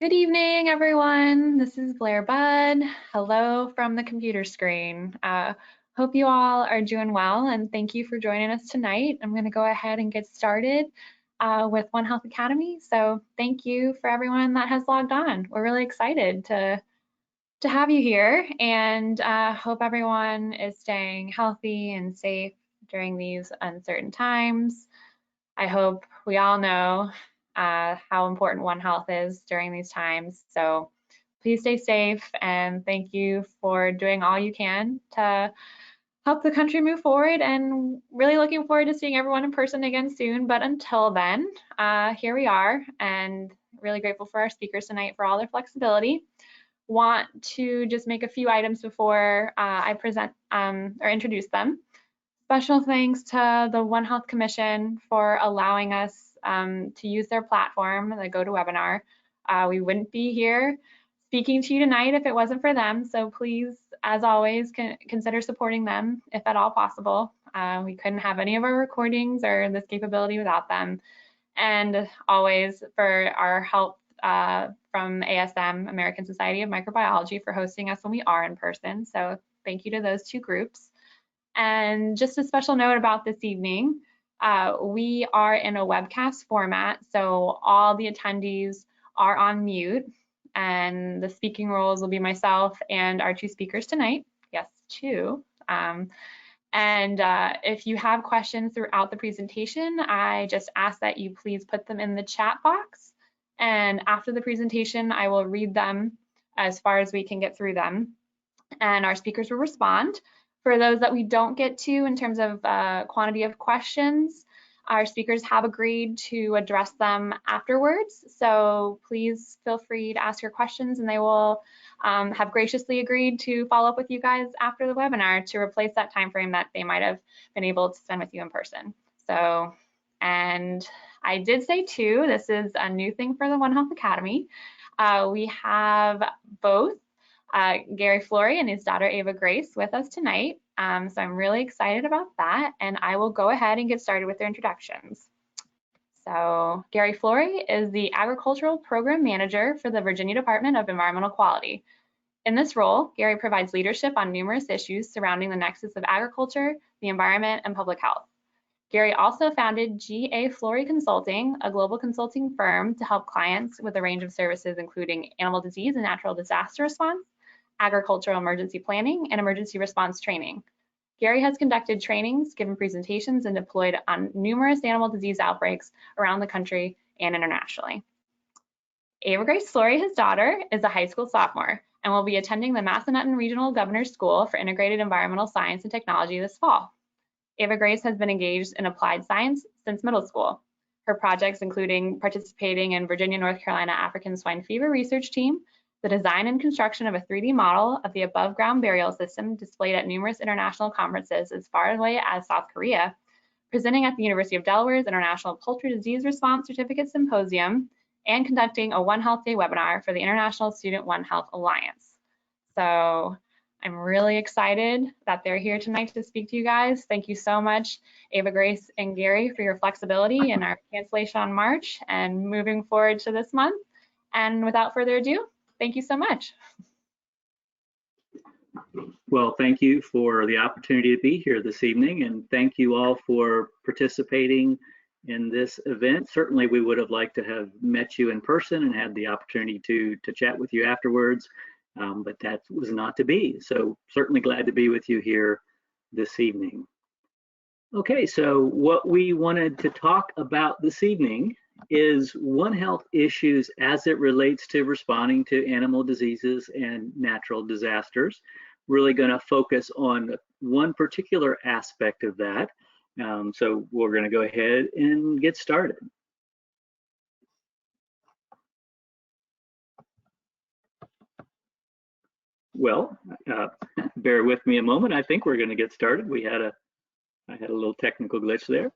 Good evening, everyone. This is Blair Budd. Hello from the computer screen. Hope you all are doing well, and thank you for joining us tonight. I'm going to go ahead and get started with One Health Academy. So thank you for everyone that has logged on. We're really excited to have you here, and hope everyone is staying healthy and safe during these uncertain times. I hope we all know how important One Health is during these times. So please stay safe, and thank you for doing all you can to help the country move forward, and really looking forward to seeing everyone in person again soon. But until then, here we are, and really grateful for our speakers tonight for all their flexibility. Want to just make a few items before I present or introduce them. Special thanks to the One Health Commission for allowing us to use their platform, the GoToWebinar. We wouldn't be here speaking to you tonight if it wasn't for them, so please, as always, consider supporting them if at all possible. We couldn't have any of our recordings or this capability without them. And always for our help from ASM, American Society of Microbiology, for hosting us when we are in person. So thank you to those two groups. And just a special note about this evening, we are in a webcast format, so all the attendees are on mute, and the speaking roles will be myself and our two speakers tonight. Yes, two. If you have questions throughout the presentation, I just ask that you please put them in the chat box, and after the presentation, I will read them as far as we can get through them, and our speakers will respond. For those that we don't get to in terms of quantity of questions, our speakers have agreed to address them afterwards. So please feel free to ask your questions, and they will have graciously agreed to follow up with you guys after the webinar to replace that time frame that they might have been able to spend with you in person. So, and I did say too, this is a new thing for the One Health Academy. We have both Gary Flory and his daughter Ava Grace with us tonight. So I'm really excited about that, and I will go ahead and get started with their introductions. So Gary Flory is the Agricultural Program Manager for the Virginia Department of Environmental Quality. In this role, Gary provides leadership on numerous issues surrounding the nexus of agriculture, the environment, and public health. Gary also founded G.A. Flory Consulting, a global consulting firm to help clients with a range of services including animal disease and natural disaster response, agricultural emergency planning, and emergency response training. Gary has conducted trainings, given presentations, and deployed on numerous animal disease outbreaks around the country and internationally. Ava Grace Flory, his daughter, is a high school sophomore and will be attending the Massanutten Regional Governor's School for Integrated Environmental Science and Technology this fall. Ava Grace has been engaged in applied science since middle school. Her projects including participating in Virginia, North Carolina African Swine Fever Research Team, the design and construction of a 3D model of the above ground burial system displayed at numerous international conferences as far away as South Korea, presenting at the University of Delaware's International Poultry Disease Response Certificate Symposium, and conducting a One Health Day webinar for the International Student One Health Alliance. So I'm really excited that they're here tonight to speak to you guys. Thank you so much, Ava Grace and Gary, for your flexibility in our cancellation on March and moving forward to this month. And without further ado, thank you so much. Well, thank you for the opportunity to be here this evening, and thank you all for participating in this event. Certainly, we would have liked to have met you in person and had the opportunity to chat with you afterwards, but that was not to be. So certainly glad to be with you here this evening. Okay, so what we wanted to talk about this evening is One Health issues as it relates to responding to animal diseases and natural disasters. Really going to focus on one particular aspect of that. So we're going to go ahead and get started. Well, bear with me a moment. I think we're going to get started. I had a little technical glitch there.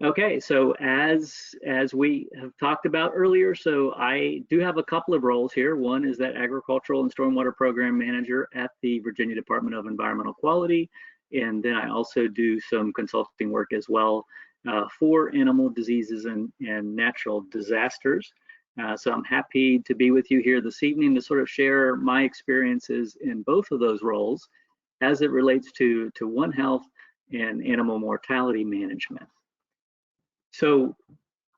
Okay, so as we have talked about earlier, so I do have a couple of roles here. One is that Agricultural and Stormwater Program Manager at the Virginia Department of Environmental Quality, and then I also do some consulting work as well for animal diseases and natural disasters. So I'm happy to be with you here this evening to sort of share my experiences in both of those roles as it relates to One Health and animal mortality management. So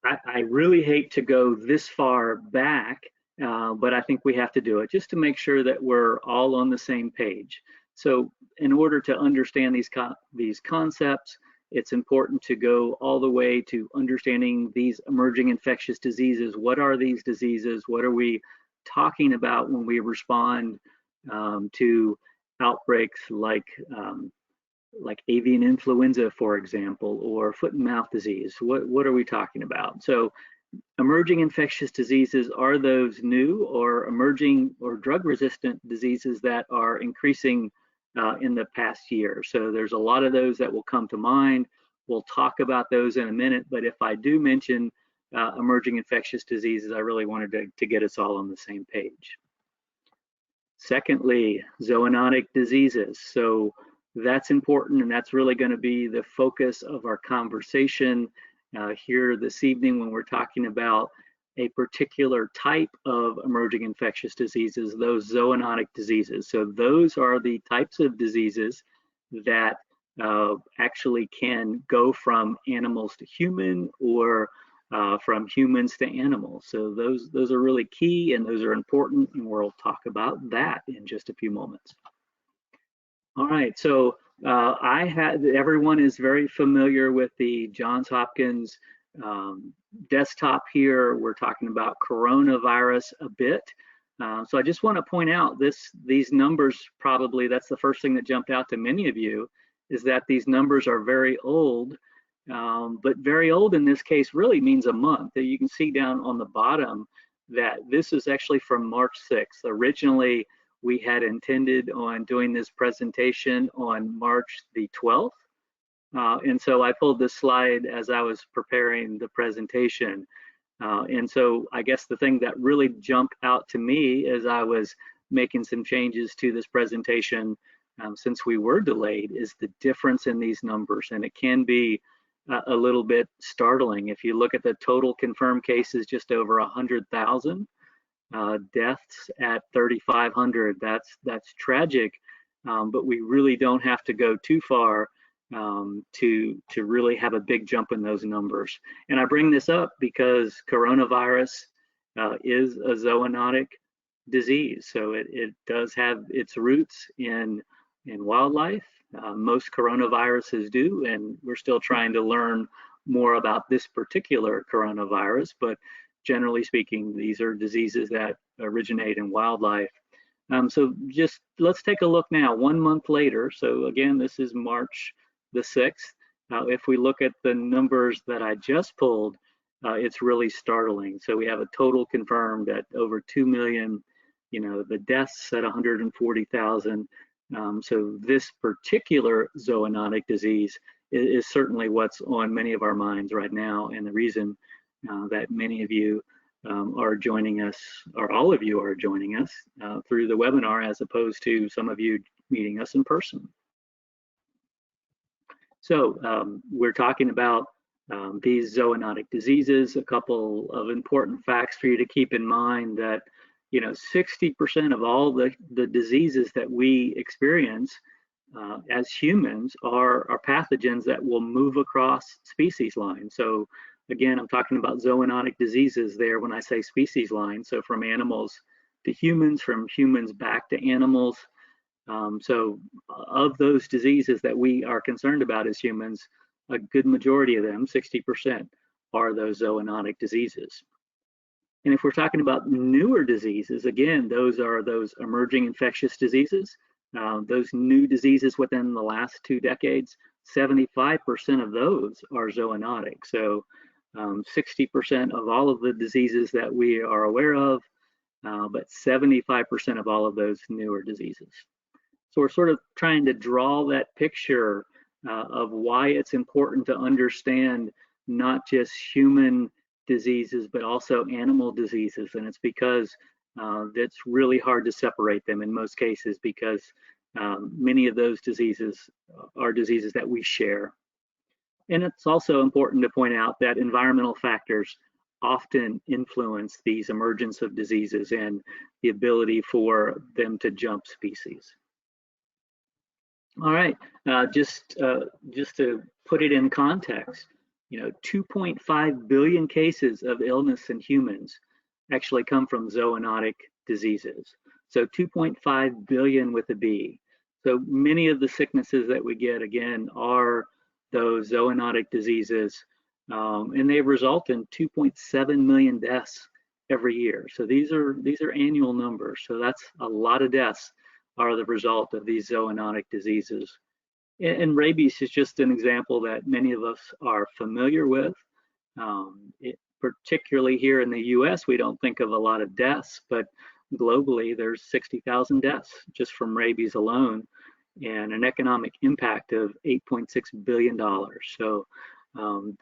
I really hate to go this far back, but I think we have to do it just to make sure that we're all on the same page. So in order to understand these concepts, it's important to go all the way to understanding these emerging infectious diseases. What are these diseases? What are we talking about when we respond to outbreaks like avian influenza, for example, or foot and mouth disease? What are we talking about? So emerging infectious diseases are those new or emerging or drug-resistant diseases that are increasing in the past year. So there's a lot of those that will come to mind. We'll talk about those in a minute, but if I do mention emerging infectious diseases, I really wanted to get us all on the same page. Secondly, zoonotic diseases. So that's important, and that's really going to be the focus of our conversation here this evening when we're talking about a particular type of emerging infectious diseases, those zoonotic diseases. So those are the types of diseases that actually can go from animals to human or from humans to animals. So those are really key, and those are important, and we'll talk about that in just a few moments. All right, so everyone is very familiar with the Johns Hopkins desktop here. We're talking about coronavirus a bit. So I just want to point out these numbers, probably that's the first thing that jumped out to many of you, is that these numbers are very old, but very old in this case really means a month. You can see down on the bottom that this is actually from March 6th. Originally, we had intended on doing this presentation on March the 12th. And so I pulled this slide as I was preparing the presentation. And so I guess the thing that really jumped out to me as I was making some changes to this presentation, since we were delayed, is the difference in these numbers. And it can be a little bit startling. If you look at the total confirmed cases, just over 100,000. Deaths at 3,500. That's tragic, but we really don't have to go too far to really have a big jump in those numbers. And I bring this up because coronavirus is a zoonotic disease, so it does have its roots in wildlife. Most coronaviruses do, and we're still trying to learn more about this particular coronavirus, but generally speaking, these are diseases that originate in wildlife. So just let's take a look now, 1 month later. So again, this is March the 6th. If we look at the numbers that I just pulled, it's really startling. So we have a total confirmed at over 2 million, the deaths at 140,000. So this particular zoonotic disease is certainly what's on many of our minds right now, and the reason that many of you are joining us, or all of you are joining us through the webinar, as opposed to some of you meeting us in person. So we're talking about these zoonotic diseases. A couple of important facts for you to keep in mind: that 60% of all the diseases that we experience as humans are pathogens that will move across species lines. So again, I'm talking about zoonotic diseases there when I say species line. So from animals to humans, from humans back to animals. So of those diseases that we are concerned about as humans, a good majority of them, 60%, are those zoonotic diseases. And if we're talking about newer diseases, again, those are those emerging infectious diseases. Those new diseases within the last 2 decades, 75% of those are zoonotic. So 60% of all of the diseases that we are aware of, but 75% of all of those newer diseases. So we're sort of trying to draw that picture of why it's important to understand not just human diseases, but also animal diseases. And it's because it's really hard to separate them in most cases, because many of those diseases are diseases that we share. And it's also important to point out that environmental factors often influence these emergence of diseases and the ability for them to jump species. All right, just to put it in context, 2.5 billion cases of illness in humans actually come from zoonotic diseases. So 2.5 billion with a B. So many of the sicknesses that we get, again, are those zoonotic diseases, and they result in 2.7 million deaths every year. So these are annual numbers. So that's a lot of deaths are the result of these zoonotic diseases. And rabies is just an example that many of us are familiar with. Particularly here in the US, we don't think of a lot of deaths, but globally there's 60,000 deaths just from rabies alone, and an economic impact of $8.6 billion. So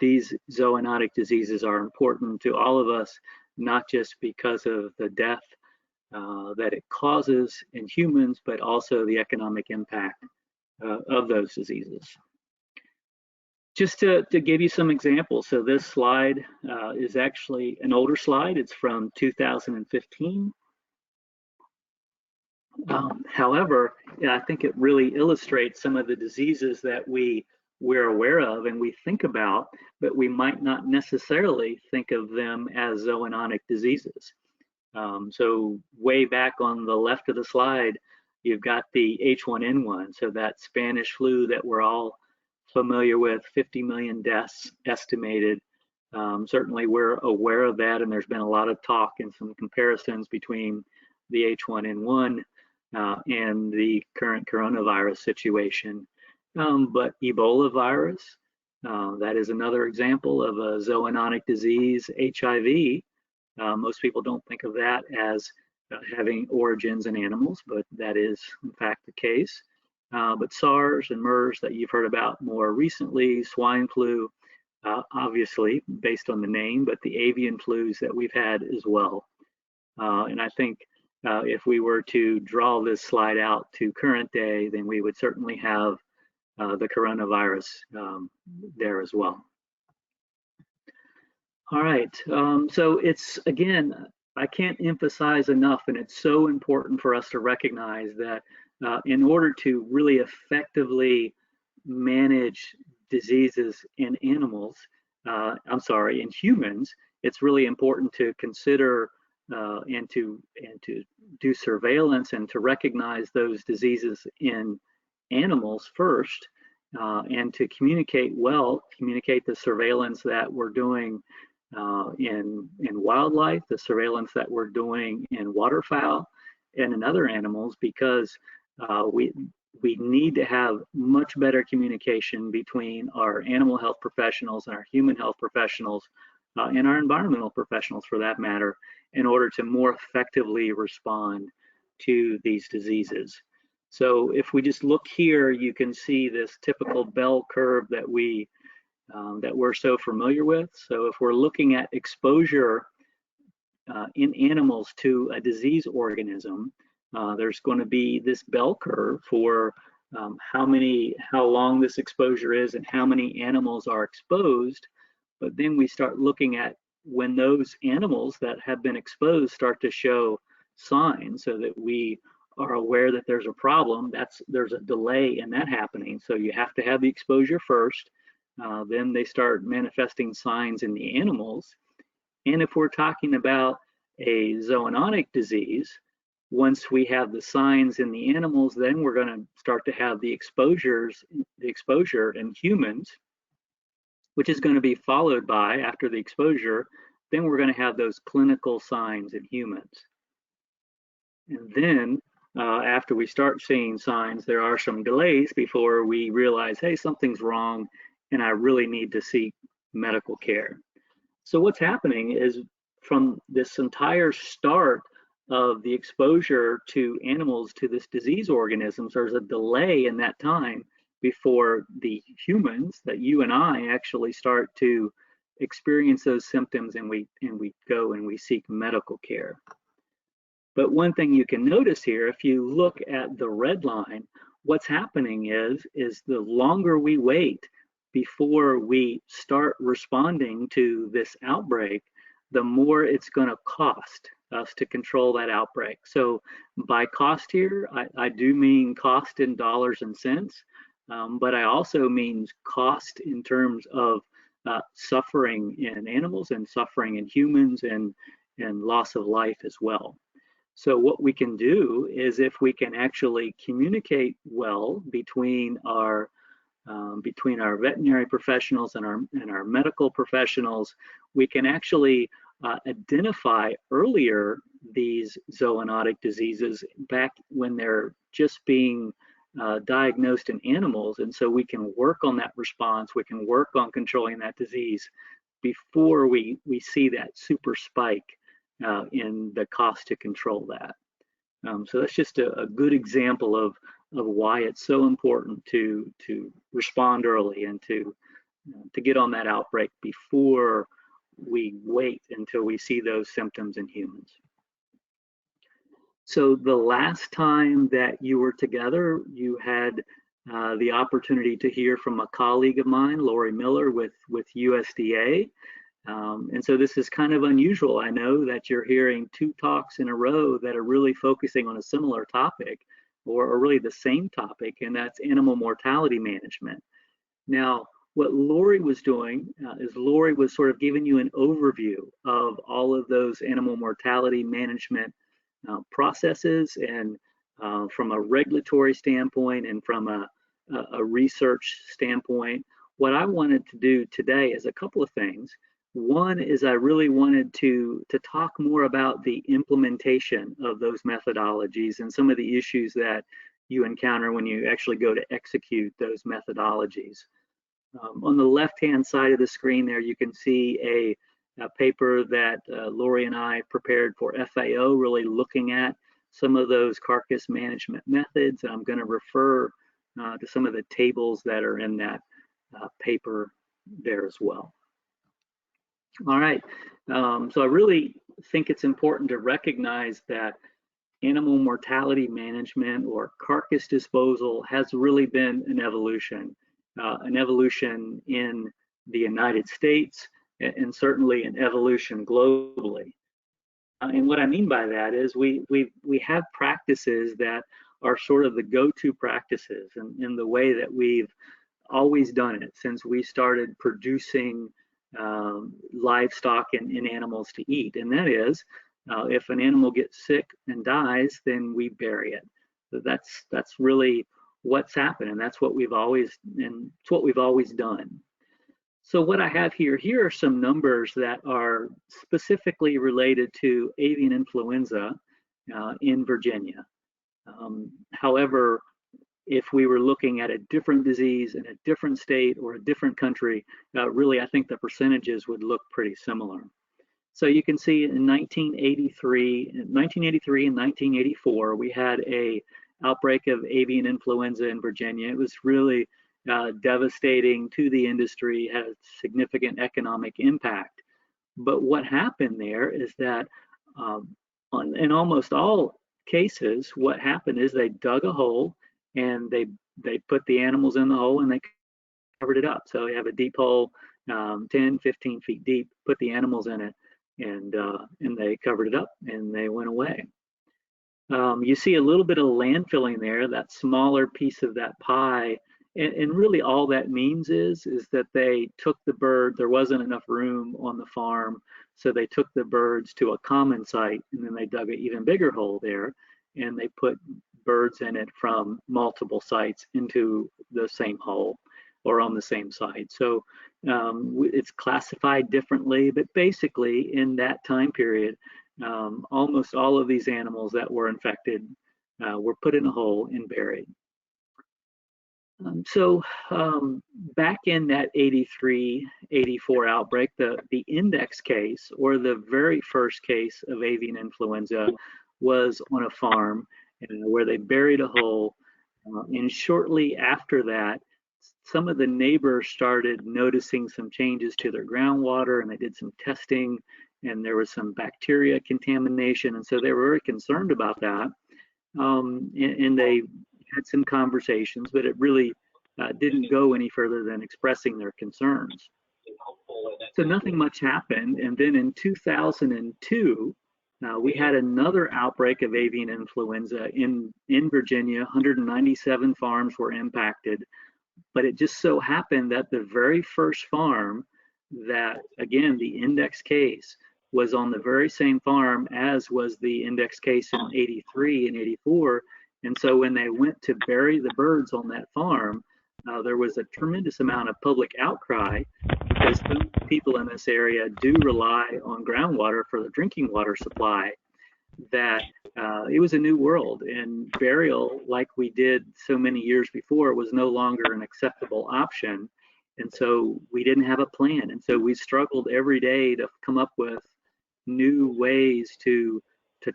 these zoonotic diseases are important to all of us, not just because of the death that it causes in humans, but also the economic impact of those diseases. Just to give you some examples, so this slide is actually an older slide. It's from 2015. However, I think it really illustrates some of the diseases that we're aware of and we think about, but we might not necessarily think of them as zoonotic diseases. So way back on the left of the slide, you've got the H1N1, so that Spanish flu that we're all familiar with, 50 million deaths estimated. Certainly we're aware of that, and there's been a lot of talk and some comparisons between the H1N1 and the current coronavirus situation. But Ebola virus, that is another example of a zoonotic disease. HIV, most people don't think of that as having origins in animals, but that is in fact the case. But SARS and MERS that you've heard about more recently, swine flu, obviously based on the name, but the avian flus that we've had as well. And I think if we were to draw this slide out to current day, then we would certainly have the coronavirus there as well. All right, so it's, again, I can't emphasize enough, and it's so important for us to recognize that in order to really effectively manage diseases in animals, in humans, it's really important to consider and to do surveillance and to recognize those diseases in animals first, and to communicate the surveillance that we're doing in wildlife, the surveillance that we're doing in waterfowl and in other animals, because we need to have much better communication between our animal health professionals and our human health professionals and our environmental professionals for that matter, in order to more effectively respond to these diseases. So if we just look here, you can see this typical bell curve that we're so familiar with. So if we're looking at exposure in animals to a disease organism, there's going to be this bell curve for how long this exposure is and how many animals are exposed. But then we start looking at when those animals that have been exposed start to show signs, so that we are aware that there's a problem. There's a delay in that happening. So you have to have the exposure first. Then they start manifesting signs in the animals. And if we're talking about a zoonotic disease, once we have the signs in the animals, then we're going to start to have the exposure in humans, which is going to be followed by, after the exposure, then we're going to have those clinical signs in humans. And then after we start seeing signs, there are some delays before we realize, hey, something's wrong and I really need to seek medical care. So what's happening is, from this entire start of the exposure to animals to this disease organisms, there's a delay in that time before the humans, that you and I, actually start to experience those symptoms, and we go and we seek medical care. But one thing you can notice here, if you look at the red line, what's happening is the longer we wait before we start responding to this outbreak, the more it's going to cost us to control that outbreak. So by cost here, I do mean cost in dollars and cents, but I also mean cost in terms of suffering in animals and suffering in humans and loss of life as well. So what we can do is, if we can actually communicate well between our veterinary professionals and our medical professionals, we can actually identify earlier these zoonotic diseases back when they're just being diagnosed in animals. And so we can work on that response, we can work on controlling that disease before we see that super spike in the cost to control that. So that's just a good example of why it's so important to respond early and to get on that outbreak before we wait until we see those symptoms in humans. So the last time that you were together, you had the opportunity to hear from a colleague of mine, Lori Miller, with USDA. And so this is kind of unusual. I know that you're hearing 2 talks in a row that are really focusing on a similar topic, or really the same topic, and that's animal mortality management. Now, what Lori was doing is Lori was sort of giving you an overview of all of those animal mortality management processes, and from a regulatory standpoint and from a research standpoint. What I wanted to do today is a couple of things. One is I really wanted to talk more about the implementation of those methodologies and some of the issues that you encounter when you actually go to execute those methodologies. On the left-hand side of the screen there, you can see a paper that Lori and I prepared for FAO, really looking at some of those carcass management methods. And I'm going to refer to some of the tables that are in that paper there as well. All right, so I really think it's important to recognize that animal mortality management, or carcass disposal, has really been an evolution in the United States, and certainly an evolution globally. And what I mean by that is we have practices that are sort of the go-to practices in the way that we've always done it since we started producing livestock and animals to eat. And that is, if an animal gets sick and dies, then we bury it. So that's really what's happened, and that's what we've always done. So what I have here are some numbers that are specifically related to avian influenza in Virginia. However, if we were looking at a different disease in a different state or a different country, really I think the percentages would look pretty similar. So you can see in 1983 and 1984, we had a outbreak of avian influenza in Virginia. It was really devastating to the industry, had a significant economic impact. But what happened there is that in almost all cases, what happened is they dug a hole and they put the animals in the hole and they covered it up. So you have a deep hole, 10, 15 feet deep, put the animals in it, and they covered it up and they went away. You see a little bit of landfilling there, that smaller piece of that pie, and really all that means is that they took the bird. There wasn't enough room on the farm, so they took the birds to a common site, and then they dug an even bigger hole there, and they put birds in it from multiple sites into the same hole or on the same site. So it's classified differently, but basically in that time period, almost all of these animals that were infected were put in a hole and buried. So back in that 83, 84 outbreak, the index case, or the very first case of avian influenza, was on a farm where they buried a hole. And shortly after that, some of the neighbors started noticing some changes to their groundwater, and they did some testing, and there was some bacteria contamination. And so they were very concerned about that. And they had some conversations, but it really didn't go any further than expressing their concerns. So nothing much happened. And then in 2002, we had another outbreak of avian influenza in Virginia. 197 farms were impacted. But it just so happened that the very first farm that, again, the index case was on the very same farm as was the index case in 83 and 84. And so when they went to bury the birds on that farm, there was a tremendous amount of public outcry because some people in this area do rely on groundwater for the drinking water supply, that it was a new world, and burial, like we did so many years before, was no longer an acceptable option. And so we didn't have a plan. And so we struggled every day to come up with new ways to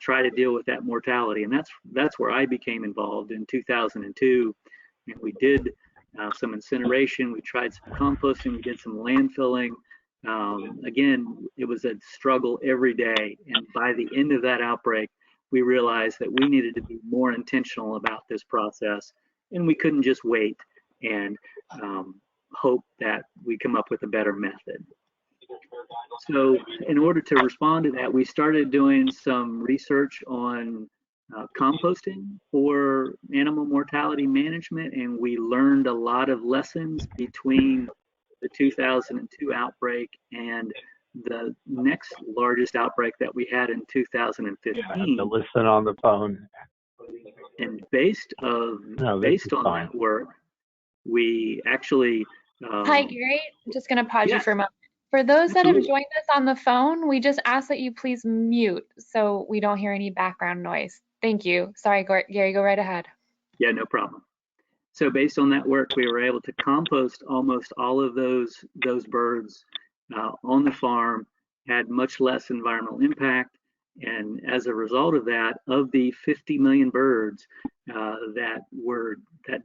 try to deal with that mortality. And that's where I became involved in 2002. And we did some incineration, we tried some composting, we did some landfilling. Again, it was a struggle every day. And by the end of that outbreak, we realized that we needed to be more intentional about this process, and we couldn't just wait and hope that we come up with a better method. So in order to respond to that, we started doing some research on composting for animal mortality management, and we learned a lot of lessons between the 2002 outbreak and the next largest outbreak that we had in 2015. I have to listen on the phone. And based on that work, we actually. Hi, Gary. I'm just going to pause you for a moment. For those that have joined us on the phone, we just ask that you please mute so we don't hear any background noise. Thank you. Sorry, Gary, go right ahead. Yeah, no problem. So based on that work, we were able to compost almost all of those birds on the farm, had much less environmental impact. And as a result of that, of the 50 million birds that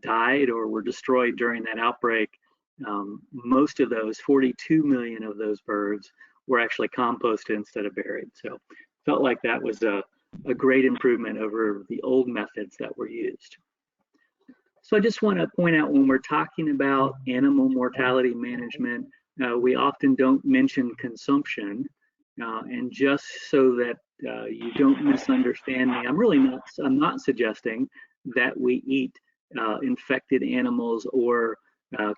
died or were destroyed during that outbreak, most of those, 42 million of those birds, were actually composted instead of buried. So felt like that was a great improvement over the old methods that were used. So I just want to point out, when we're talking about animal mortality management, we often don't mention consumption. And just so that you don't misunderstand me, I'm not suggesting that we eat infected animals or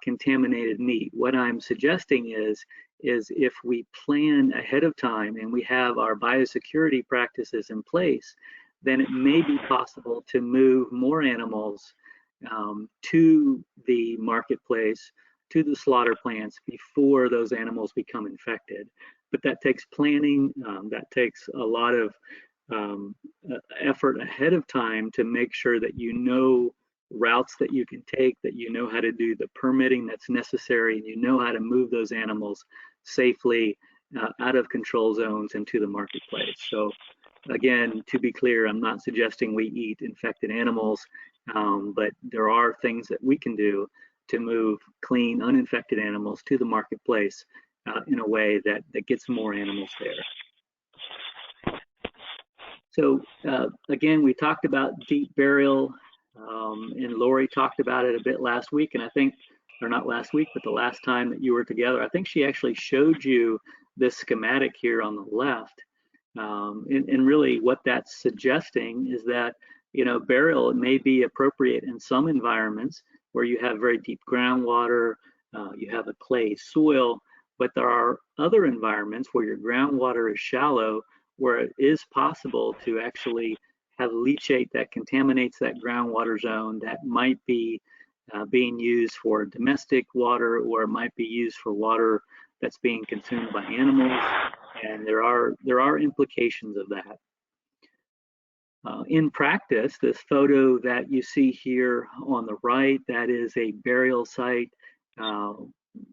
contaminated meat. What I'm suggesting is if we plan ahead of time and we have our biosecurity practices in place, then it may be possible to move more animals to the marketplace, to the slaughter plants, before those animals become infected. But that takes planning, that takes a lot of effort ahead of time to make sure that you know routes that you can take, that you know how to do the permitting that's necessary, and you know how to move those animals safely out of control zones into the marketplace. So again, to be clear, I'm not suggesting we eat infected animals, but there are things that we can do to move clean, uninfected animals to the marketplace in a way that gets more animals there. So again, we talked about deep burial, and Lori talked about it a bit last week, and I think, or not last week, but the last time that you were together, I think she actually showed you this schematic here on the left. And really what that's suggesting is that, burial may be appropriate in some environments where you have very deep groundwater, you have a clay soil, but there are other environments where your groundwater is shallow, where it is possible to actually have leachate that contaminates that groundwater zone that might be being used for domestic water, or might be used for water that's being consumed by animals. And there are implications of that. In practice, this photo that you see here on the right, that is a burial site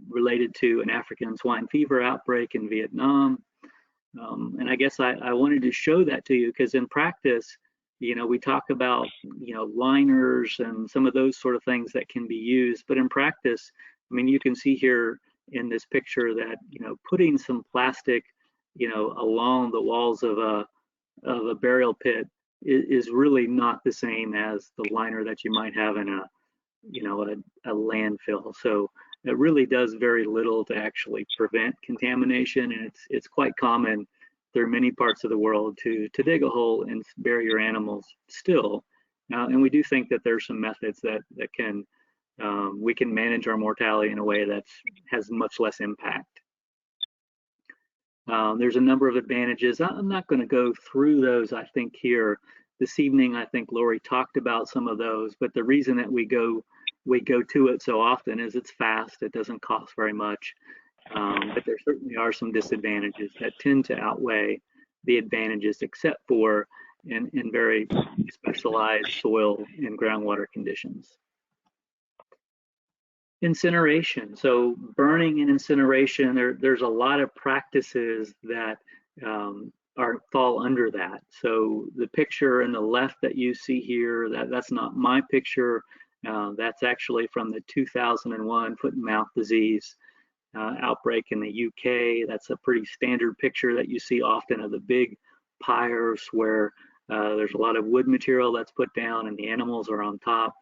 related to an African swine fever outbreak in Vietnam. And I guess I wanted to show that to you because in practice, we talk about, liners and some of those sort of things that can be used. But in practice, I mean, you can see here in this picture that, putting some plastic, along the walls of a burial pit is really not the same as the liner that you might have in a landfill. So it really does very little to actually prevent contamination, and it's quite common through many parts of the world to dig a hole and bury your animals still. And we do think that there's some methods that can we can manage our mortality in a way that has much less impact. There's a number of advantages. I'm not going to go through those, I think, here this evening. I think Lori talked about some of those, but the reason that we go to it so often is it's fast. It doesn't cost very much, but there certainly are some disadvantages that tend to outweigh the advantages, except for in very specialized soil and groundwater conditions. Incineration. So burning and incineration, there's a lot of practices that fall under that. So the picture in the left that you see here, that's not my picture. That's actually from the 2001 foot and mouth disease outbreak in the UK. That's a pretty standard picture that you see often of the big pyres where there's a lot of wood material that's put down and the animals are on top.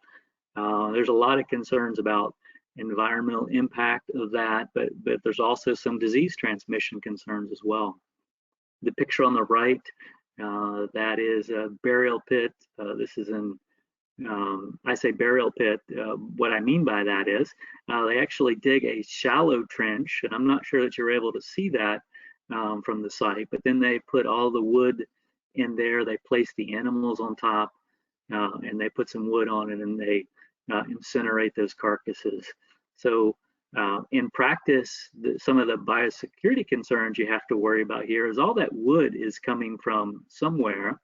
There's a lot of concerns about environmental impact of that, but there's also some disease transmission concerns as well. The picture on the right, that is a burial pit. This is in, I say burial pit, what I mean by that is they actually dig a shallow trench, and I'm not sure that you're able to see that from the site, but then they put all the wood in there, they place the animals on top, and they put some wood on it, and they incinerate those carcasses. So in practice, some of the biosecurity concerns you have to worry about here is all that wood is coming from somewhere,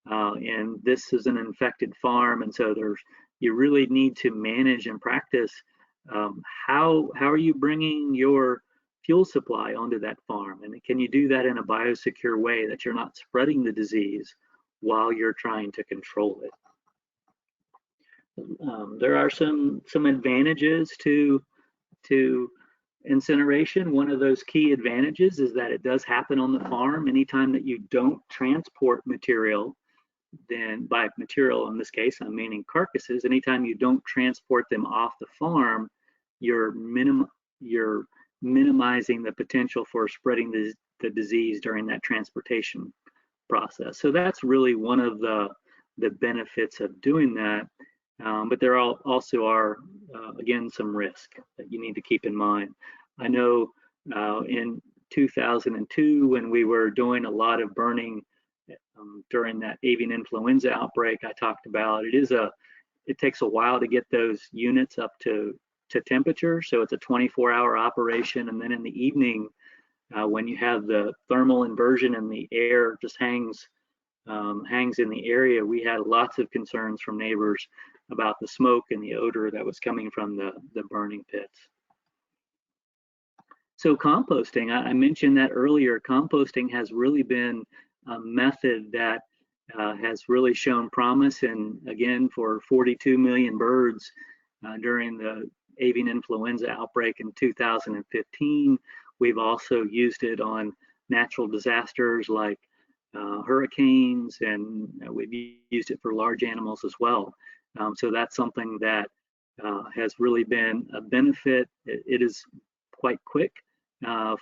and this is an infected farm, and so you really need to manage and practice how are you bringing your fuel supply onto that farm, and can you do that in a biosecure way that you're not spreading the disease while you're trying to control it. There are some advantages to incineration. One of those key advantages is that it does happen on the farm. Anytime that you don't transport material, then by material in this case I'm meaning carcasses, anytime you don't transport them off the farm, you're minimizing the potential for spreading the disease during that transportation process. So that's really one of the benefits of doing that. But there also are, again, some risk that you need to keep in mind. I know in 2002, when we were doing a lot of burning during that avian influenza outbreak I talked about, it takes a while to get those units up to temperature. So it's a 24-hour operation. And then in the evening, when you have the thermal inversion and the air just hangs in the area, we had lots of concerns from neighbors about the smoke and the odor that was coming from the burning pits. So composting, I mentioned that earlier. Composting has really been a method that has really shown promise, and again, for 42 million birds during the avian influenza outbreak in 2015. We've also used it on natural disasters like hurricanes, and we've used it for large animals as well. So that's something that has really been a benefit. It is quite quick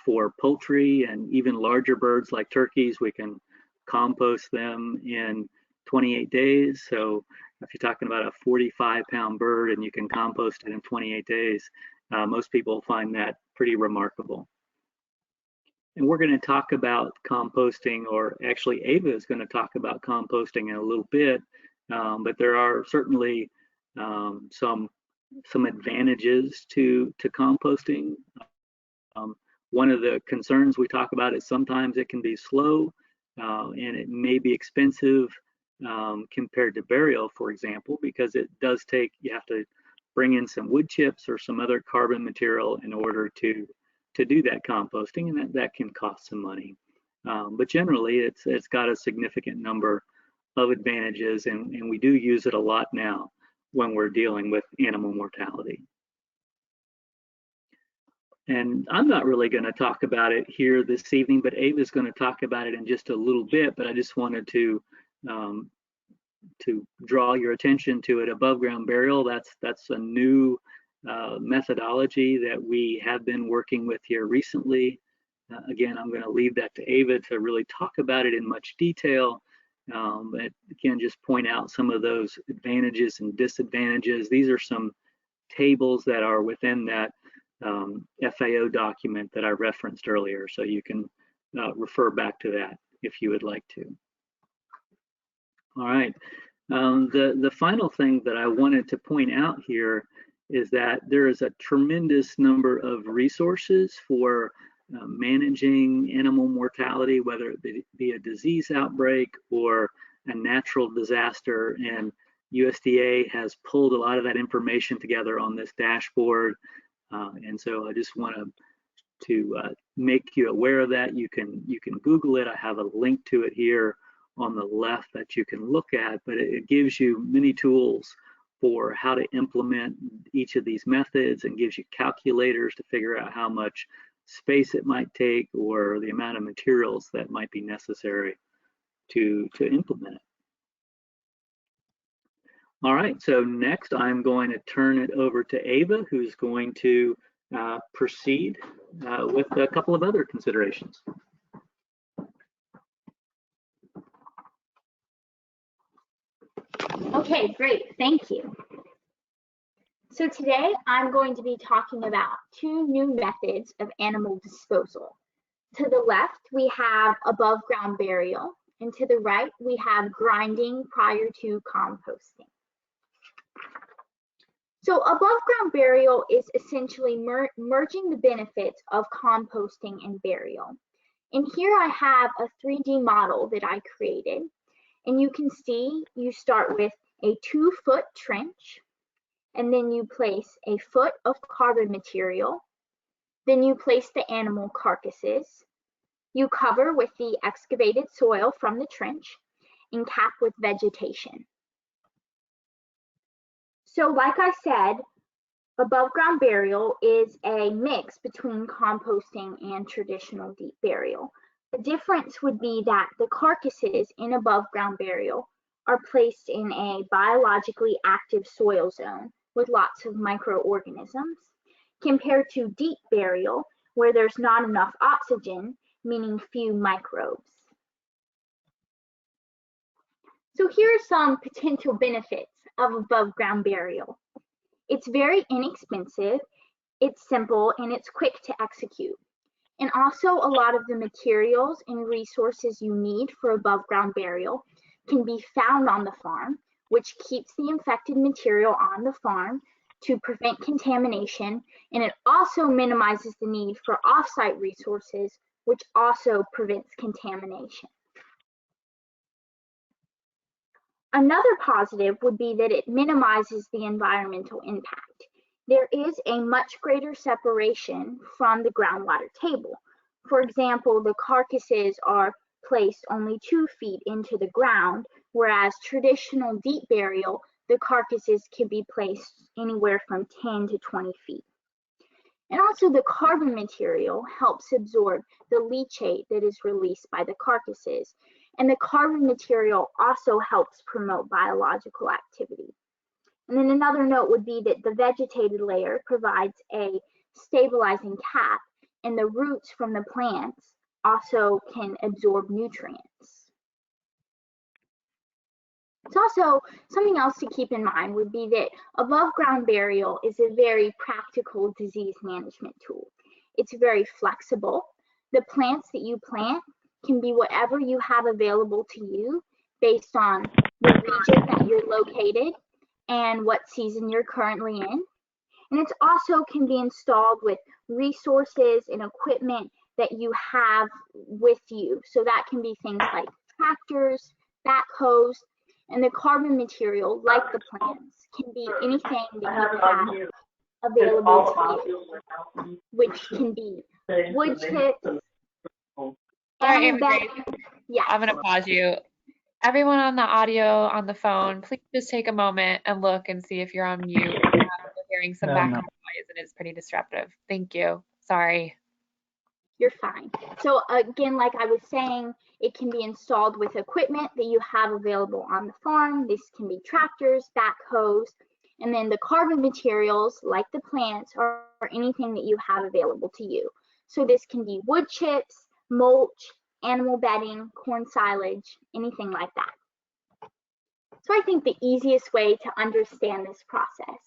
for poultry and even larger birds like turkeys. We can compost them in 28 days. So if you're talking about a 45-pound bird and you can compost it in 28 days, most people find that pretty remarkable. And we're going to talk about composting, or actually Ava is going to talk about composting in a little bit, but there are certainly some advantages to composting. One of the concerns we talk about is sometimes it can be slow and it may be expensive compared to burial, for example, because it does take, you have to bring in some wood chips or some other carbon material in order to do that composting, and that can cost some money. But generally, it's got a significant number of advantages, and we do use it a lot now when we're dealing with animal mortality. And I'm not really going to talk about it here this evening, but Ava's going to talk about it in just a little bit. But I just wanted to draw your attention to it. Above ground burial, that's a new methodology that we have been working with here recently. Again, I'm going to leave that to Ava to really talk about it in much detail. But again, just point out some of those advantages and disadvantages. These are some tables that are within that FAO document that I referenced earlier, so you can refer back to that if you would like to. All right, the final thing that I wanted to point out here is that there is a tremendous number of resources for managing animal mortality, whether it be a disease outbreak or a natural disaster, and USDA has pulled a lot of that information together on this dashboard. And so I just want to make you aware of that. You can Google it. I have a link to it here on the left that you can look at, but it gives you many tools for how to implement each of these methods, and gives you calculators to figure out how much space it might take or the amount of materials that might be necessary to implement it. All right, so next I'm going to turn it over to Ava, who's going to proceed with a couple of other considerations. Okay, great, thank you. So today I'm going to be talking about two new methods of animal disposal. To the left, we have above ground burial, and to the right, we have grinding prior to composting. So above ground burial is essentially merging the benefits of composting and burial. And here I have a 3D model that I created. And you can see you start with a 2-foot trench, and then you place a foot of carbon material. Then you place the animal carcasses. You cover with the excavated soil from the trench and cap with vegetation. So like I said, above ground burial is a mix between composting and traditional deep burial. The difference would be that the carcasses in above ground burial are placed in a biologically active soil zone with lots of microorganisms, compared to deep burial where there's not enough oxygen, meaning few microbes. So here are some potential benefits of above ground burial. It's very inexpensive, it's simple, and it's quick to execute. And also a lot of the materials and resources you need for above ground burial can be found on the farm, which keeps the infected material on the farm to prevent contamination, and it also minimizes the need for off-site resources, which also prevents contamination. Another positive would be that it minimizes the environmental impact. There is a much greater separation from the groundwater table. For example, the carcasses are placed only 2 feet into the ground, whereas traditional deep burial, the carcasses can be placed anywhere from 10 to 20 feet. And also the carbon material helps absorb the leachate that is released by the carcasses. And the carbon material also helps promote biological activity. And then another note would be that the vegetated layer provides a stabilizing cap, and the roots from the plants also can absorb nutrients. It's also something else to keep in mind would be that above ground burial is a very practical disease management tool. It's very flexible. The plants that you plant can be whatever you have available to you based on the region that you're located and what season you're currently in. And it also can be installed with resources and equipment that you have with you. So that can be things like tractors, backhoes, and the carbon material, like the plants, can be anything that you have available to you, which can be wood chips. Sorry, Ava, Yes. I'm going to pause you. Everyone on the audio, on the phone, please just take a moment and look and see if you're on mute. We're hearing some background noise and it's pretty disruptive. Thank you. Sorry. You're fine. So again, like I was saying, it can be installed with equipment that you have available on the farm. This can be tractors, backhoes, And then the carbon materials, like the plants, are anything that you have available to you. So this can be wood chips, mulch, animal bedding, corn silage, anything like that. So I think the easiest way to understand this process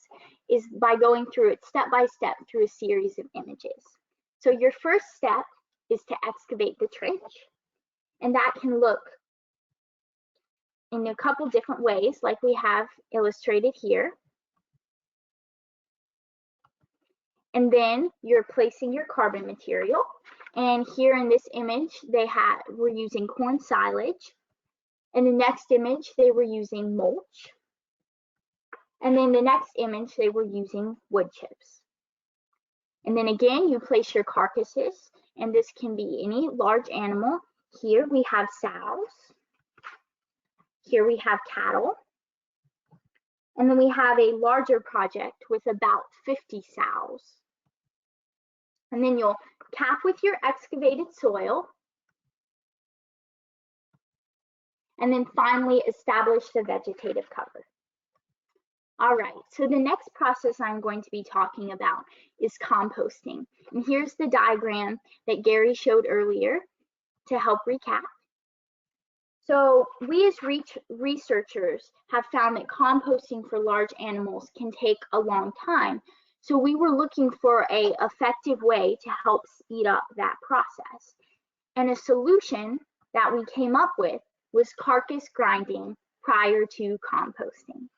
is by going through it step by step through a series of images. So your first step is to excavate the trench, and that can look in a couple different ways, like we have illustrated here. And then you're placing your carbon material. And here in this image, we're using corn silage. In the next image, they were using mulch. And then the next image, they were using wood chips. And then again, you place your carcasses, and this can be any large animal. Here we have sows. Here we have cattle. And then we have a larger project with about 50 sows. And then you'll cap with your excavated soil. And then finally establish the vegetative cover. All right, so the next process I'm going to be talking about is composting. And here's the diagram that Gary showed earlier to help recap. So we as researchers have found that composting for large animals can take a long time. So we were looking for an effective way to help speed up that process. And a solution that we came up with was carcass grinding prior to composting.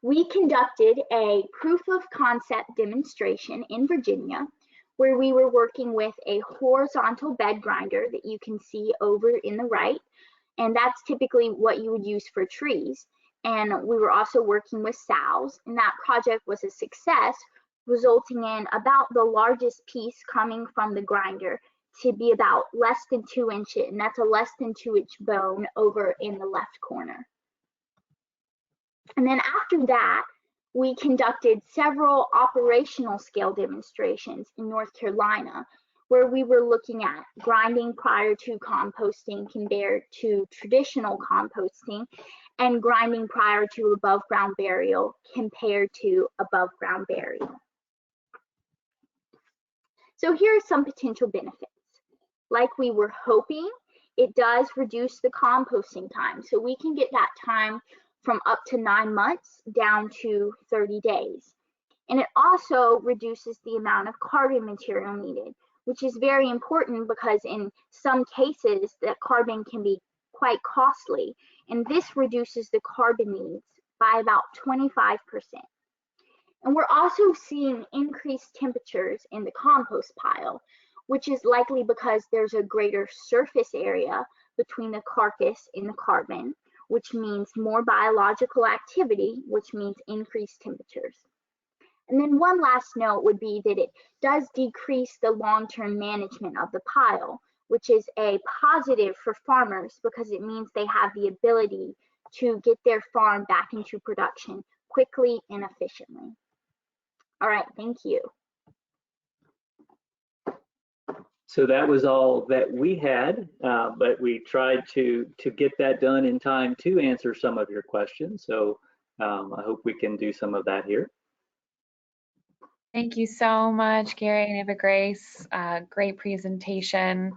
We conducted a proof of concept demonstration in Virginia where we were working with a horizontal bed grinder that you can see over in the right, and that's typically what you would use for trees. And we were also working with sows, and that project was a success, resulting in about the largest piece coming from the grinder to be about less than 2 inches, and that's a less than 2-inch bone over in the left corner. And then after that, we conducted several operational scale demonstrations in North Carolina, where we were looking at grinding prior to composting compared to traditional composting, and grinding prior to above ground burial compared to above ground burial. So here are some potential benefits. Like we were hoping, it does reduce the composting time. So we can get that time from up to 9 months down to 30 days. And it also reduces the amount of carbon material needed, which is very important because in some cases that carbon can be quite costly, and this reduces the carbon needs by about 25%. And we're also seeing increased temperatures in the compost pile, which is likely because there's a greater surface area between the carcass and the carbon, which means more biological activity, which means increased temperatures. And then one last note would be that it does decrease the long-term management of the pile, which is a positive for farmers because it means they have the ability to get their farm back into production quickly and efficiently. All right, thank you. So that was all that we had, but we tried to get that done in time to answer some of your questions. So I hope we can do some of that here. Thank you so much, Gary and Eva Grace. Great presentation.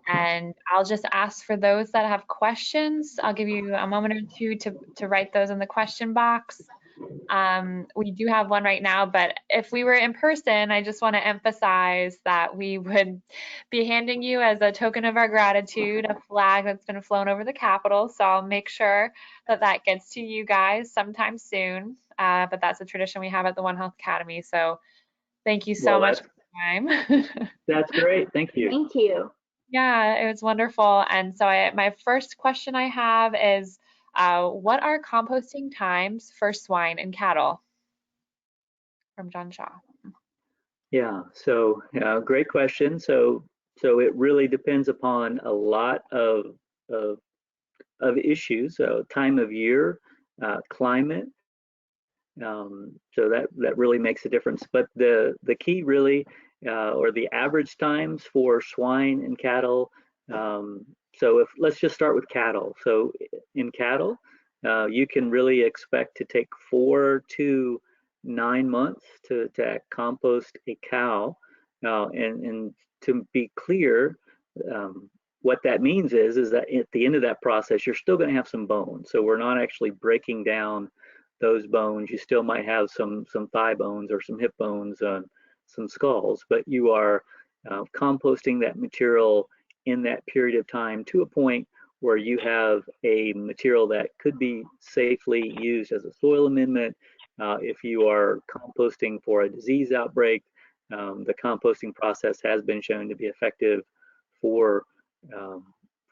And I'll just ask for those that have questions. I'll give you a moment or two to write those in the question box. We do have one right now, but if we were in person, I just want to emphasize that we would be handing you, as a token of our gratitude, a flag that's been flown over the Capitol. So I'll make sure that that gets to you guys sometime soon. But that's a tradition we have at the One Health Academy. So thank you so much for your time. That's great. Thank you. Thank you. Yeah, it was wonderful. And so my first question I have is, what are composting times for swine and cattle? From John Shaw. Yeah, so great question. So it really depends upon a lot of issues. So time of year, climate. So that really makes a difference. But the key really, or the average times for swine and cattle. So let's just start with cattle. So in cattle, you can really expect to take 4 to 9 months to compost a cow. And to be clear, what that means is that at the end of that process, you're still going to have some bones. So we're not actually breaking down those bones. You still might have some thigh bones or some hip bones, some skulls, but you are composting that material in that period of time to a point where you have a material that could be safely used as a soil amendment. If you are composting for a disease outbreak, the composting process has been shown to be effective for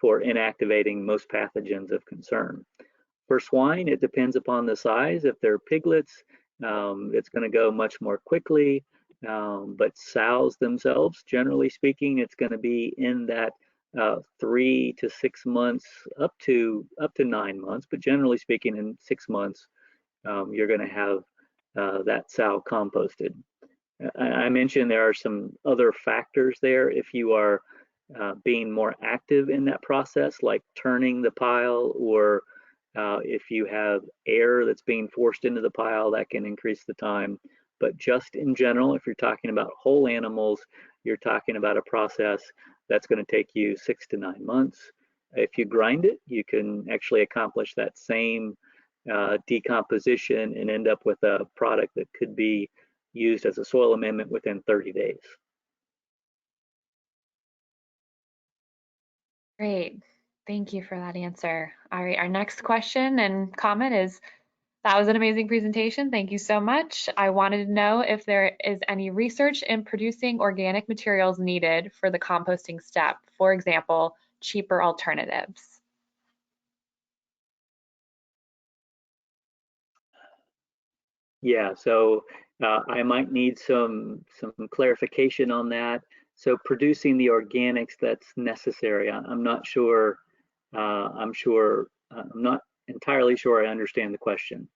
inactivating most pathogens of concern. For swine, it depends upon the size. If they're piglets, it's going to go much more quickly. But sows themselves, generally speaking, it's going to be in that 3 to 6 months, up to 9 months. But generally speaking, in 6 months, you're going to have that sow composted. I mentioned there are some other factors there. If you are being more active in that process, like turning the pile, or if you have air that's being forced into the pile, that can increase the time. But just in general, if you're talking about whole animals, you're talking about a process that's going to take you 6 to 9 months. If you grind it, you can actually accomplish that same decomposition and end up with a product that could be used as a soil amendment within 30 days. Great. Thank you for that answer. All right, our next question and comment is, that was an amazing presentation. Thank you so much. I wanted to know if there is any research in producing organic materials needed for the composting step. For example, cheaper alternatives. Yeah, so I might need some clarification on that. So producing the organics that's necessary, I'm not sure. I'm not entirely sure I understand the question.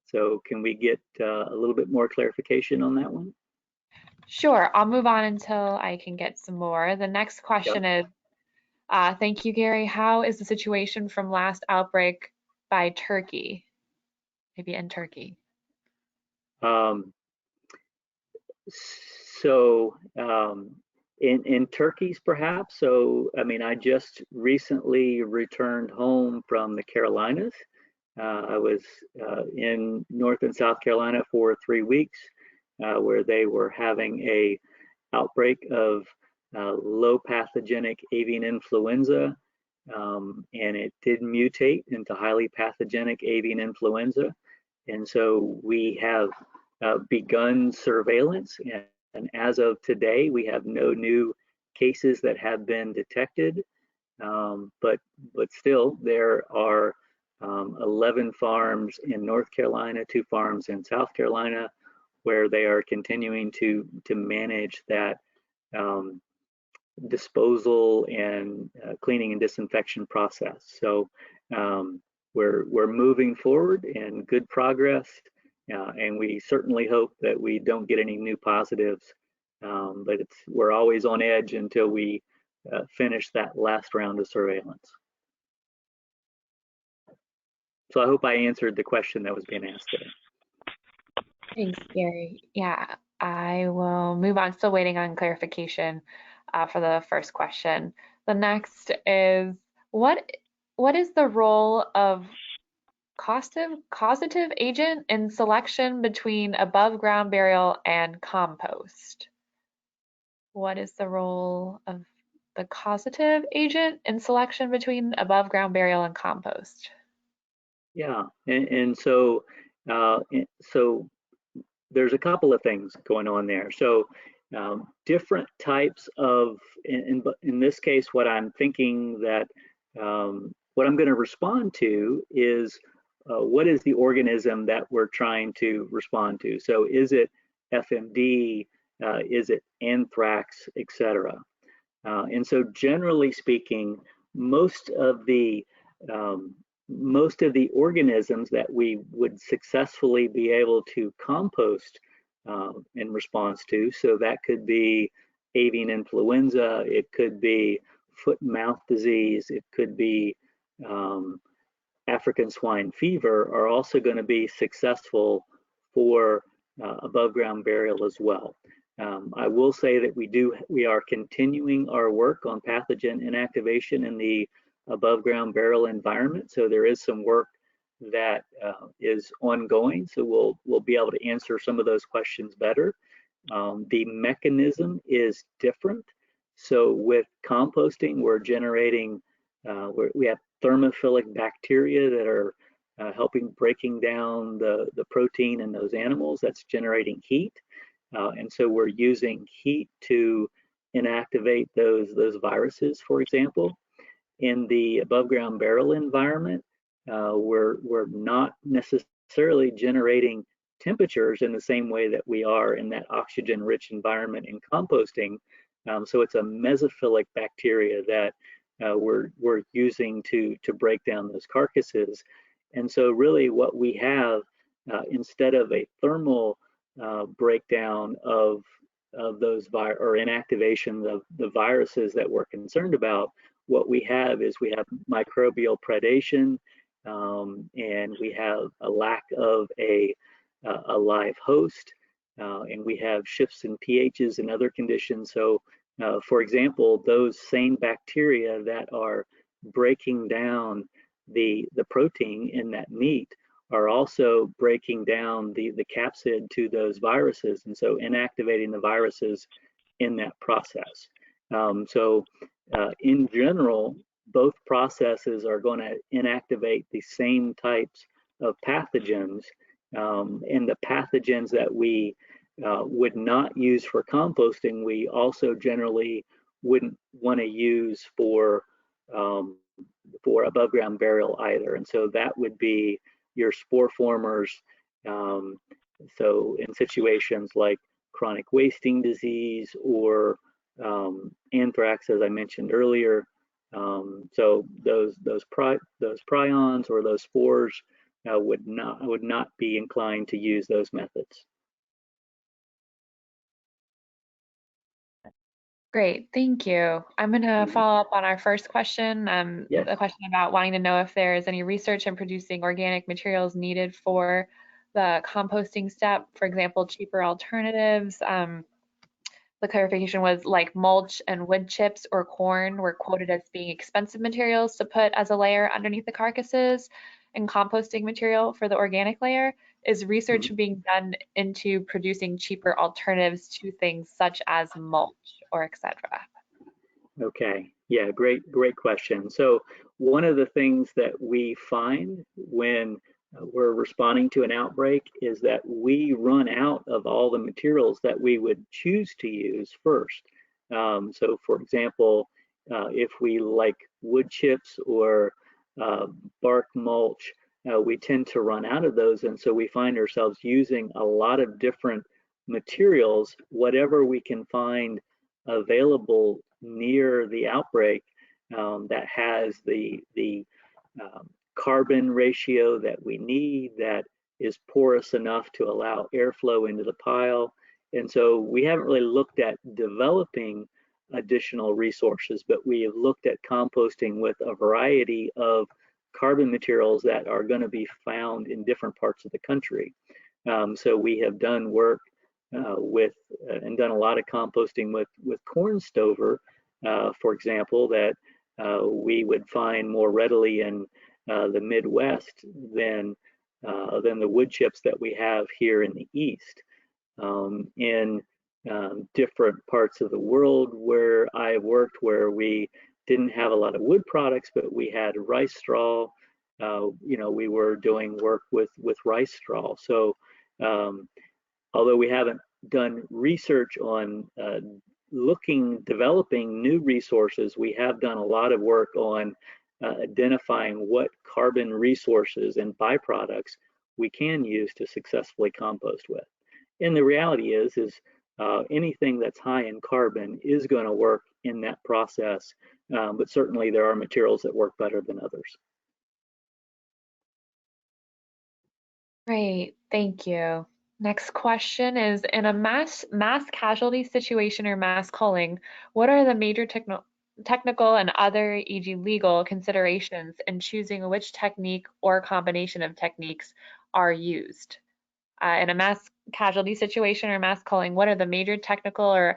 So can we get a little bit more clarification on that one? Sure, I'll move on until I can get some more. The next question is, thank you, Gary. How is the situation from last outbreak by Turkey? Maybe in Turkey. In Turkey's perhaps. So, I mean, I just recently returned home from the Carolinas. I was in North and South Carolina for 3 weeks, where they were having a outbreak of low pathogenic avian influenza, and it did mutate into highly pathogenic avian influenza. And so we have begun surveillance, and as of today, we have no new cases that have been detected. But still, there are 11 farms in North Carolina, 2 farms in South Carolina, where they are continuing to manage that disposal and cleaning and disinfection process. So we're moving forward in good progress, and we certainly hope that we don't get any new positives. But we're always on edge until we finish that last round of surveillance. So I hope I answered the question that was being asked today. Thanks, Gary. Yeah, I will move on. Still waiting on clarification for the first question. The next is, what is the role of causative agent in selection between above ground burial and compost? What is the role of the causative agent in selection between above ground burial and compost? Yeah, and so there's a couple of things going on there. So different types of, in this case, what I'm thinking that what I'm going to respond to is what is the organism that we're trying to respond to? So is it FMD? Is it anthrax, etc.? And so generally speaking, most of the organisms that we would successfully be able to compost in response to, so that could be avian influenza, it could be foot and mouth disease, it could be African swine fever are also going to be successful for above ground burial as well. I will say that we are continuing our work on pathogen inactivation in the above ground burial environment. So there is some work that is ongoing. So we'll be able to answer some of those questions better. The mechanism is different. So with composting, we're generating, we have thermophilic bacteria that are helping breaking down the protein in those animals. That's generating heat. And so we're using heat to inactivate those viruses, for example. In the above ground burial environment, we're not necessarily generating temperatures in the same way that we are in that oxygen rich environment in composting. So it's a mesophilic bacteria that we're using to break down those carcasses. And so really what we have, instead of a thermal breakdown of those or inactivation of the viruses that we're concerned about, what we have is we have microbial predation, and we have a lack of a live host, and we have shifts in pHs and other conditions. So for example, those same bacteria that are breaking down the protein in that meat are also breaking down the capsid to those viruses, and so inactivating the viruses in that process. In general, both processes are going to inactivate the same types of pathogens, and the pathogens that we would not use for composting, we also generally wouldn't want to use for above ground burial either. And so that would be your spore formers. So in situations like chronic wasting disease or anthrax, as I mentioned earlier, so those prions or those spores would not be inclined to use those methods. Great, thank you. I'm going to follow up on our first question, Yes. the question about wanting to know if there is any research in producing organic materials needed for the composting step, for example, cheaper alternatives. The clarification was like mulch and wood chips or corn were quoted as being expensive materials to put as a layer underneath the carcasses, and composting material for the organic layer. Is research being done into producing cheaper alternatives to things such as mulch or etc.? Okay, yeah, great question. So one of the things that we find when we're responding to an outbreak is that we run out of all the materials that we would choose to use first. So for example, if we like wood chips or bark mulch, we tend to run out of those, and so we find ourselves using a lot of different materials, whatever we can find available near the outbreak that has the carbon ratio that we need, that is porous enough to allow airflow into the pile. And so we haven't really looked at developing additional resources, but we have looked at composting with a variety of carbon materials that are going to be found in different parts of the country. So we have done work and done a lot of composting with corn stover, for example, that we would find more readily in the Midwest than the wood chips that we have here in the East. In different parts of the world where I've worked, where we didn't have a lot of wood products, but we had rice straw, we were doing work with rice straw. So although we haven't done research on developing new resources, we have done a lot of work on identifying what carbon resources and byproducts we can use to successfully compost with. And the reality is anything that's high in carbon is going to work in that process, but certainly there are materials that work better than others. Great, thank you. Next question is, in a mass casualty situation or mass culling, what are the major technical and other, e.g. legal, considerations in choosing which technique or combination of techniques are used? In a mass casualty situation or mass culling, what are the major technical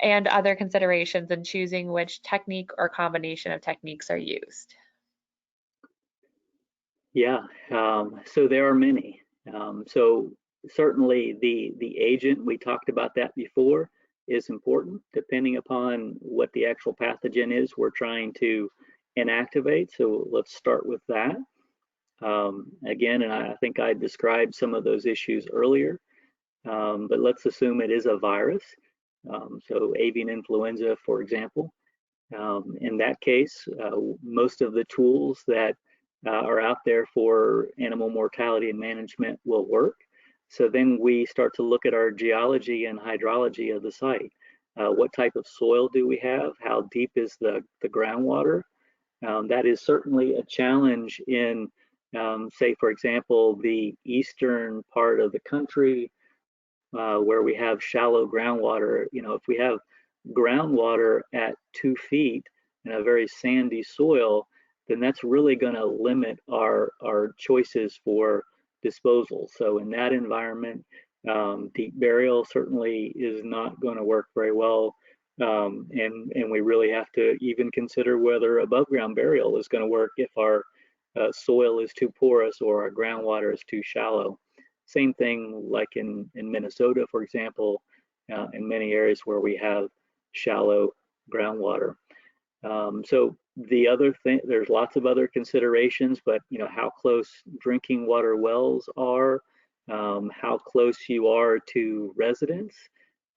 and other considerations in choosing which technique or combination of techniques are used? Yeah, so there are many. So certainly the agent, we talked about that before, is important depending upon what the actual pathogen is we're trying to inactivate. So let's start with that. Again, and I think I described some of those issues earlier, but let's assume it is a virus. So avian influenza, for example. In that case, most of the tools that are out there for animal mortality and management will work. So then we start to look at our geology and hydrology of the site. What type of soil do we have? How deep is the groundwater? That is certainly a challenge in, say, for example, the eastern part of the country where we have shallow groundwater. You know, if we have groundwater at 2 feet in a very sandy soil, then that's really going to limit our choices for disposal. So in that environment, deep burial certainly is not going to work very well. And we really have to even consider whether above ground burial is going to work if our soil is too porous or our groundwater is too shallow. Same thing like in Minnesota, for example, in many areas where we have shallow groundwater. So the other thing, there's lots of other considerations, but you know, how close drinking water wells are, how close you are to residents,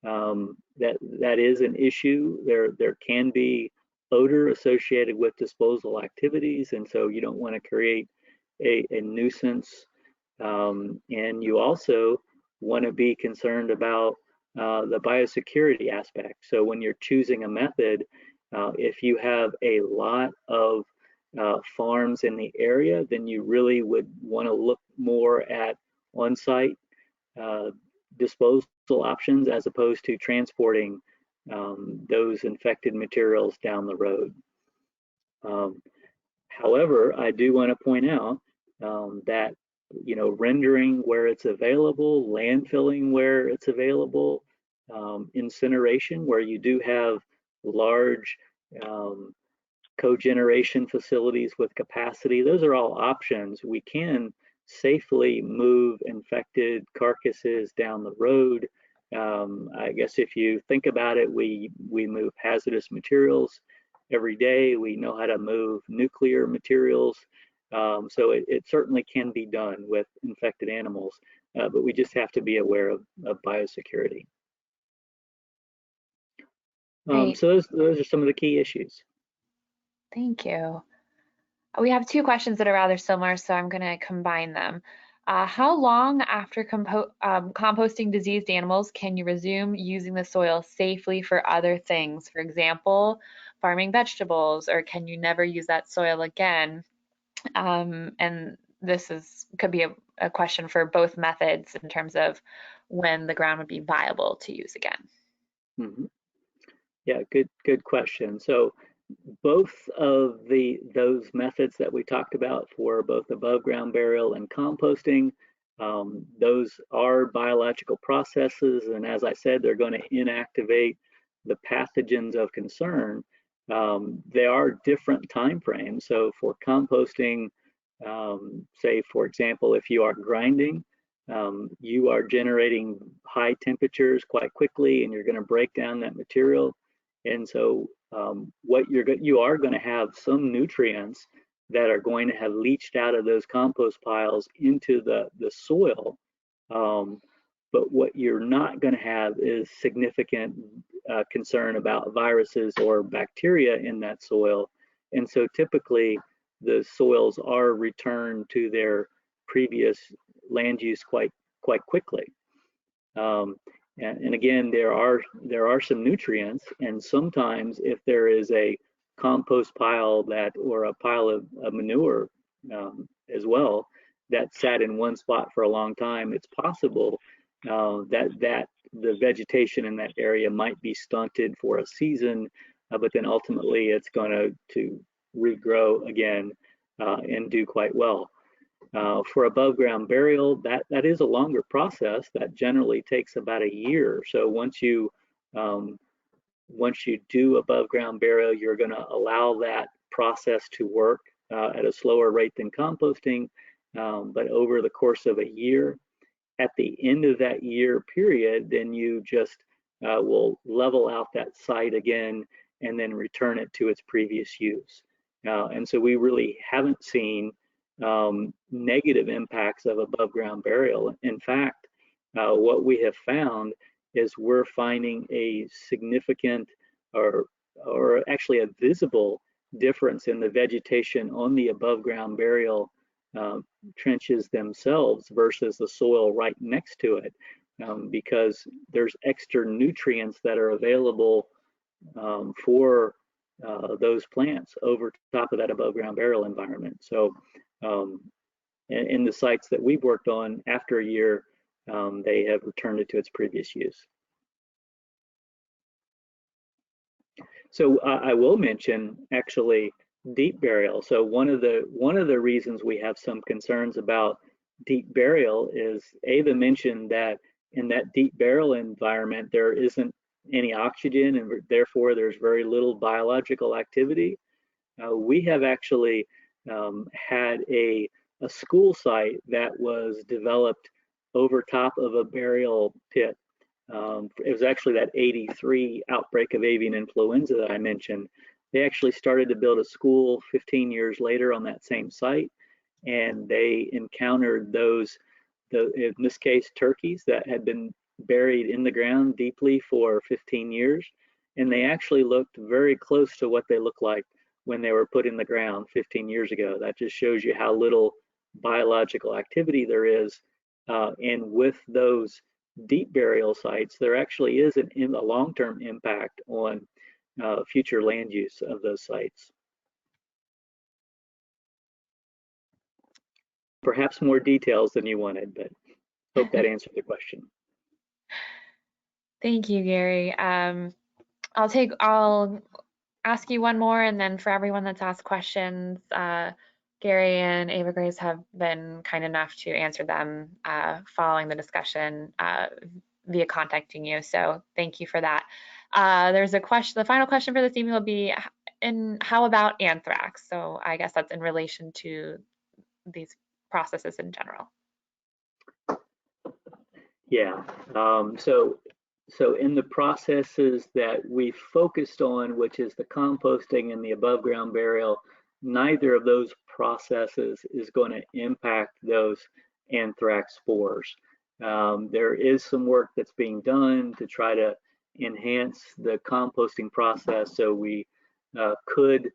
that is an issue. There can be odor associated with disposal activities, and so you don't want to create a nuisance. And you also want to be concerned about the biosecurity aspect. So when you're choosing a method, if you have a lot of farms in the area, then you really would want to look more at on-site disposal options as opposed to transporting those infected materials down the road. However, I do want to point out that, you know, rendering where it's available, landfilling where it's available, incineration where you do have large cogeneration facilities with capacity, those are all options. We can safely move infected carcasses down the road. I guess if you think about it, we move hazardous materials every day. We know how to move nuclear materials. So it certainly can be done with infected animals, but we just have to be aware of biosecurity. So those are some of the key issues. Thank you. We have two questions that are rather similar, so I'm going to combine them. How long after composting diseased animals can you resume using the soil safely for other things? For example, farming vegetables, or can you never use that soil again? And this could be a question for both methods in terms of when the ground would be viable to use again. Mm-hmm. Yeah, good question. So both of those methods that we talked about for both above ground burial and composting, those are biological processes, and as I said, they're going to inactivate the pathogens of concern. They are different time frames. So for composting, say for example, if you are grinding, you are generating high temperatures quite quickly, and you're going to break down that material. And so what you are going to have some nutrients that are going to have leached out of those compost piles into the soil. But what you're not going to have is significant concern about viruses or bacteria in that soil. And so typically the soils are returned to their previous land use quite quickly. And again, there are some nutrients, and sometimes if there is a compost pile or a pile of manure as well that sat in one spot for a long time, it's possible that the vegetation in that area might be stunted for a season, but then ultimately it's going to regrow again and do quite well. For above ground burial, that is a longer process. That generally takes about a year. So once you do above ground burial, you're going to allow that process to work at a slower rate than composting, but over the course of a year. At the end of that year period, then you just will level out that site again and then return it to its previous use. And so we really haven't seen negative impacts of above ground burial. In fact, what we have found is we're finding a significant or actually a visible difference in the vegetation on the above ground burial trenches themselves versus the soil right next to it, because there's extra nutrients that are available for those plants over top of that above ground burial environment. So in the sites that we've worked on, after a year, they have returned it to its previous use. So I will mention actually deep burial. So one of the reasons we have some concerns about deep burial is Ava mentioned that in that deep burial environment there isn't any oxygen and therefore there's very little biological activity. We have actually had a school site that was developed over top of a burial pit. It was actually that 83 outbreak of avian influenza that I mentioned. They actually started to build a school 15 years later on that same site, and they encountered those, in this case, turkeys that had been buried in the ground deeply for 15 years, and they actually looked very close to what they looked like when they were put in the ground 15 years ago. That just shows you how little biological activity there is, and with those deep burial sites, there actually is a long-term impact on future land use of those sites. Perhaps more details than you wanted, but hope that answered the question. Thank you, Gary. I'll ask you one more, and then for everyone that's asked questions, Gary and Ava Grace have been kind enough to answer them following the discussion via contacting you. So thank you for that. There's a question, the final question for this evening will be, how about anthrax? So I guess that's in relation to these processes in general. Yeah, so in the processes that we focused on, which is the composting and the above ground burial, neither of those processes is going to impact those anthrax spores. There is some work that's being done to try to enhance the composting process, so we could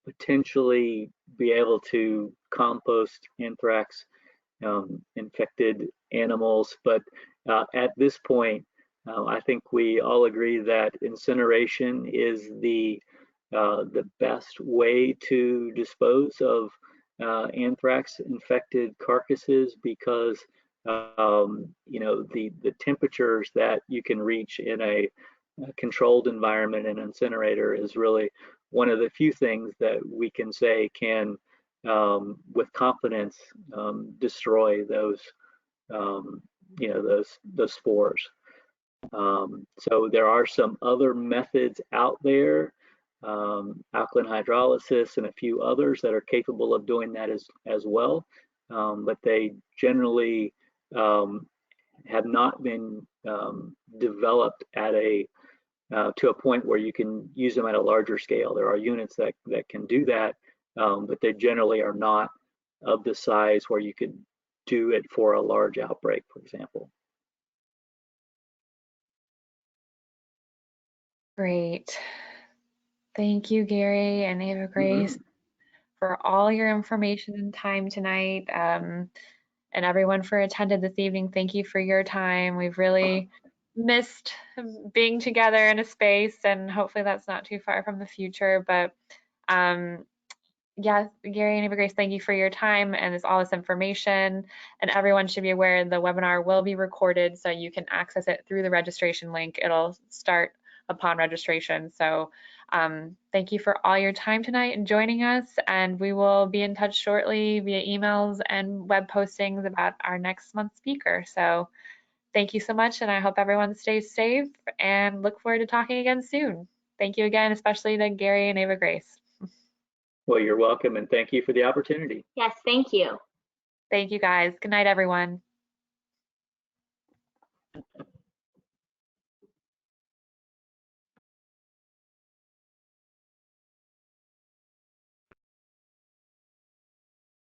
potentially be able to compost anthrax infected animals, but at this point, I think we all agree that incineration is the best way to dispose of anthrax infected carcasses, because you know, the temperatures that you can reach in a controlled environment and incinerator is really one of the few things that we can say can with confidence destroy those you know, those spores. So there are some other methods out there, alkaline hydrolysis and a few others that are capable of doing that as well, but they generally have not been developed at to a point where you can use them at a larger scale. There are units that can do that, but they generally are not of the size where you could do it for a large outbreak, for example. Great. Thank you, Gary and Ava Grace, for all your information and time tonight. And everyone for attending this evening, thank you for your time. We've really missed being together in a space, and hopefully that's not too far from the future. But yeah, Gary and Ava Grace, thank you for your time and all this information. And everyone should be aware the webinar will be recorded, so you can access it through the registration link. It'll start upon registration. So thank you for all your time tonight and joining us, and we will be in touch shortly via emails and web postings about our next month's speaker. So thank you so much, and I hope everyone stays safe and look forward to talking again soon. Thank you again, especially to Gary and Ava Grace. Well, you're welcome, and thank you for the opportunity. Yes, thank you. Thank you guys. Good night, everyone.